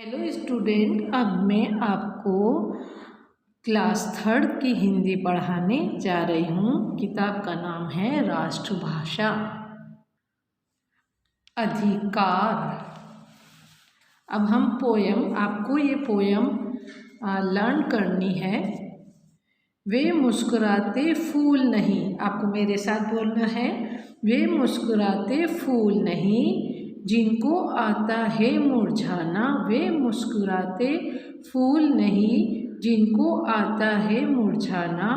Hello student, अब मैं आपको क्लास 3 की हिंदी पढ़ाने जा रही हूँ। किताब का नाम है राष्ट्रभाषा अधिकार। अब हम आपको ये पोयम लर्न करनी है। वे मुस्कुराते फूल नहीं, आपको मेरे साथ बोलना है। वे मुस्कुराते फूल नहीं जिनको आता है मुरझाना। वे मुस्कुराते फूल नहीं जिनको आता है मुरझाना।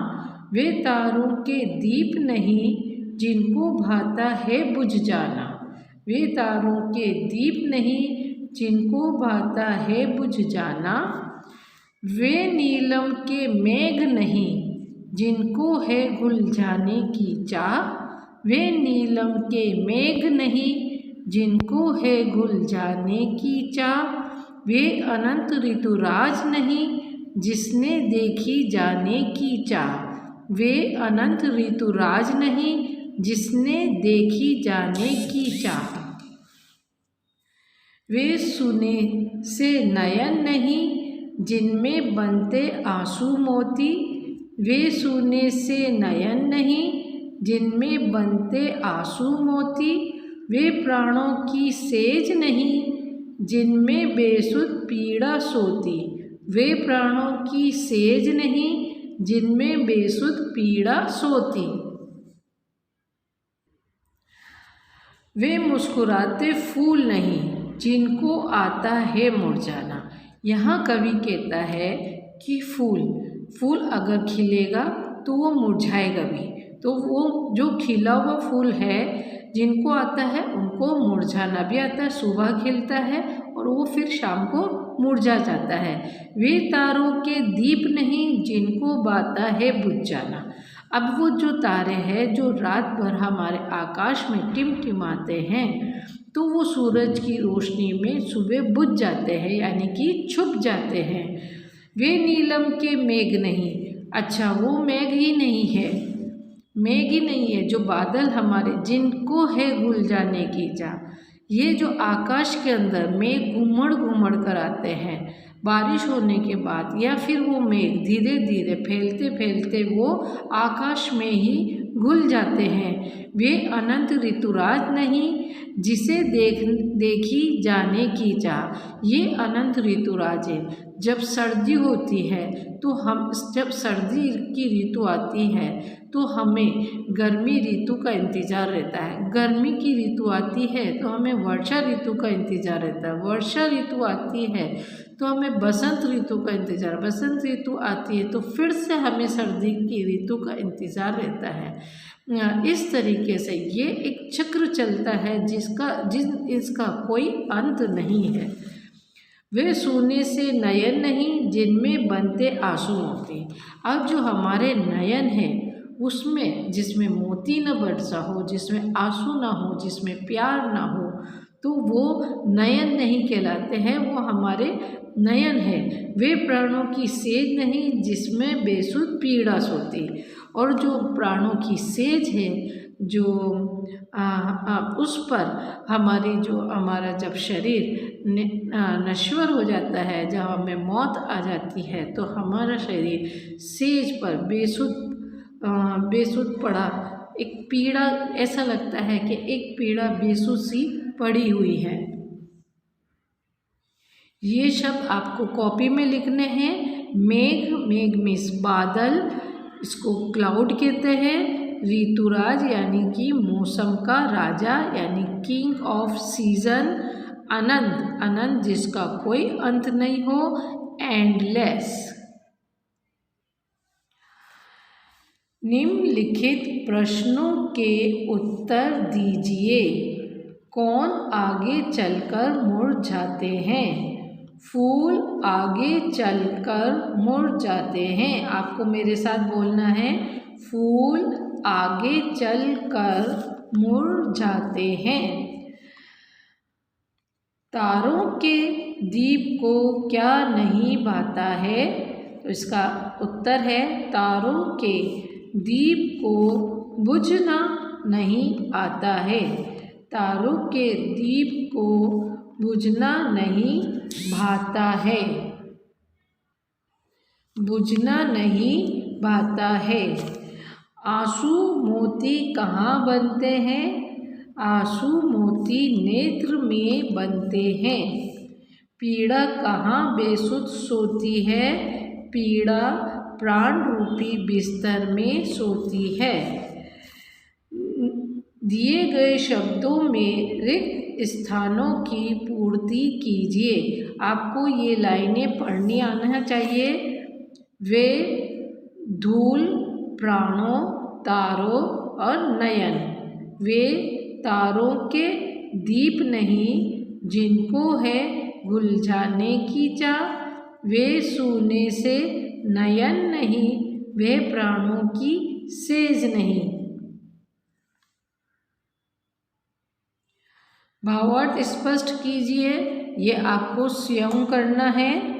वे तारों के दीप नहीं जिनको भाता है बुझ जाना। वे तारों के दीप नहीं जिनको भाता है बुझ जाना। वे नीलम के मेघ नहीं जिनको है घुल जाने की चाह। वे नीलम के मेघ नहीं जिनको है घुल जाने की चाह। वे अनंत ऋतुराज नहीं जिसने देखी जाने की चाह। वे अनंत ऋतुराज नहीं जिसने देखी जाने की चाह। वे सुने से नयन नहीं जिनमें बनते आंसू मोती। वे सुने से नयन नहीं जिनमें बनते आंसू मोती। वे प्राणों की सेज नहीं जिनमें बेसुध पीड़ा सोती। वे प्राणों की सेज नहीं जिनमें बेसुध पीड़ा सोती। वे मुस्कुराते फूल नहीं जिनको आता है मुरझाना। यहाँ कवि कहता है कि फूल अगर खिलेगा तो वो मुरझाएगा भी। तो वो जो खिला हुआ फूल है जिनको आता है उनको मुरझाना भी आता है। सुबह खिलता है और वो फिर शाम को मुरझा जाता है। वे तारों के दीप नहीं जिनको बाता है बुझ जाना। अब वो जो तारे हैं जो रात भर हमारे आकाश में टिमटिमाते हैं तो वो सूरज की रोशनी में सुबह बुझ जाते हैं, यानी कि छुप जाते हैं। वे नीलम के मेघ नहीं, अच्छा वो मेघ ही नहीं है, मेघ ही नहीं है जो बादल हमारे जिनको है घुल जाने की चाह। ये जो आकाश के अंदर मेघ घूमड़ घूमड़ कर आते हैं बारिश होने के बाद, या फिर वो मेघ धीरे धीरे फैलते फैलते वो आकाश में ही घुल जाते हैं। वे अनंत ऋतुराज नहीं जिसे देखी जाने की चाह। ये अनंत ऋतुराज है। जब सर्दी होती है तो जब सर्दी की ऋतु आती है तो हमें गर्मी ऋतु का इंतज़ार रहता है। गर्मी की ऋतु आती है तो हमें वर्षा ऋतु का इंतज़ार रहता है। वर्षा ऋतु आती है तो हमें बसंत ऋतु का इंतज़ार। बसंत ऋतु आती है तो फिर से हमें सर्दी की ऋतु का इंतज़ार रहता है। इस तरीके से ये एक चक्र चलता है इसका कोई अंत नहीं है। वे सोने से नयन नहीं जिनमें बनते आंसू मोती। अब जो हमारे नयन है उसमें जिसमें मोती न बरसा हो, जिसमें आंसू ना हो, जिसमें प्यार ना हो, तो वो नयन नहीं कहलाते हैं, वो हमारे नयन है। वे प्राणों की सेज नहीं जिसमें बेसुध पीड़ा सोती। और जो प्राणों की सेज है जो उस पर हमारा जब शरीर नश्वर हो जाता है, जब हमें मौत आ जाती है तो हमारा शरीर सेज पर बेसुध पड़ा एक पीड़ा, ऐसा लगता है कि एक पीड़ा बेसुध सी पड़ी हुई है। ये शब्द आपको कॉपी में लिखने हैं। मेघ मीन्स बादल, इसको क्लाउड कहते हैं। ऋतुराज यानी कि मौसम का राजा यानी किंग ऑफ सीजन। अनंत जिसका कोई अंत नहीं हो, एंडलेस। निम्नलिखित प्रश्नों के उत्तर दीजिए। कौन आगे चलकर मुरझाते हैं? फूल आगे चलकर मुरझाते हैं। आपको मेरे साथ बोलना है, फूल आगे चलकर मुरझाते हैं। तारों के दीप को क्या नहीं भाता है? तो इसका उत्तर है तारों के दीप को बुझना नहीं आता है। तारों के दीप को बुझना नहीं भाता है, बुझना नहीं भाता है। आंसू मोती कहाँ बनते हैं? आंसू मोती नेत्र में बनते हैं। पीड़ा कहाँ बेसुध सोती है? पीड़ा प्राण रूपी बिस्तर में सोती है। दिए गए शब्दों में रिक्त स्थानों की पूर्ति कीजिए। आपको ये लाइनें पढ़नी आना चाहिए। वे धूल, प्राणों, तारों और नयन। वे तारों के दीप नहीं जिनको है गुलझाने की चाह। वे सूने से नयन नहीं, वे प्राणों की सेज नहीं। भावार्थ स्पष्ट कीजिए, ये आपको स्वयं करना है।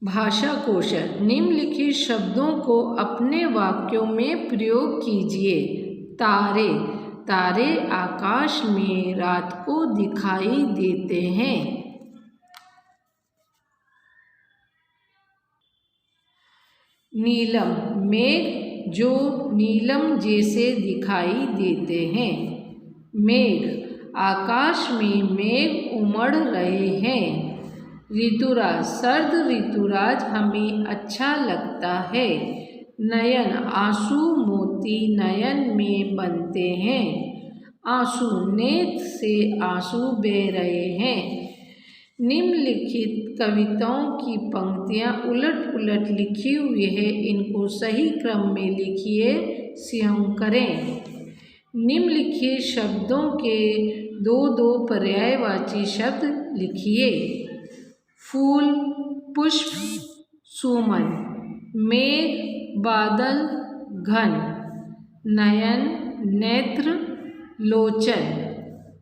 भाषा कौशल। निम्नलिखित शब्दों को अपने वाक्यों में प्रयोग कीजिए। तारे, तारे आकाश में रात को दिखाई देते हैं। नीलम, मेघ जो नीलम जैसे दिखाई देते हैं। मेघ, आकाश में मेघ उमड़ रहे हैं। ऋतुराज, सर्द ऋतुराज हमें अच्छा लगता है। नयन, आंसू मोती नयन में बनते हैं। आंसू, नेत्र से आंसू बह रहे हैं। निम्नलिखित कविताओं की पंक्तियाँ उलट पुलट लिखी हुई है, इनको सही क्रम में लिखिए, स्वयं करें। निम्नलिखित शब्दों के दो दो पर्यायवाची शब्द लिखिए। फूल, पुष्प, सुमन। मेघ, बादल, घन। नयन, नेत्र, लोचन।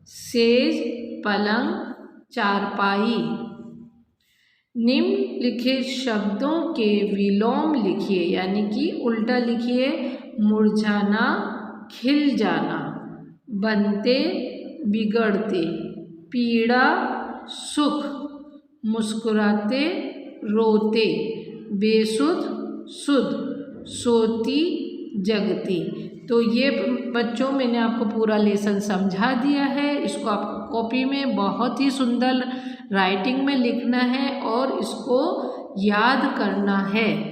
सेज, पलंग, चारपाई। निम्नलिखित शब्दों के विलोम लिखिए, यानी कि उल्टा लिखिए। मुरझाना, खिल जाना। बनते, बिगड़ते। पीड़ा, सुख। मुस्कुराते, रोते। बेसुध, सुध। सोती, जगती। तो ये बच्चों मैंने आपको पूरा लेसन समझा दिया है। इसको आपको कॉपी में बहुत ही सुंदर राइटिंग में लिखना है और इसको याद करना है।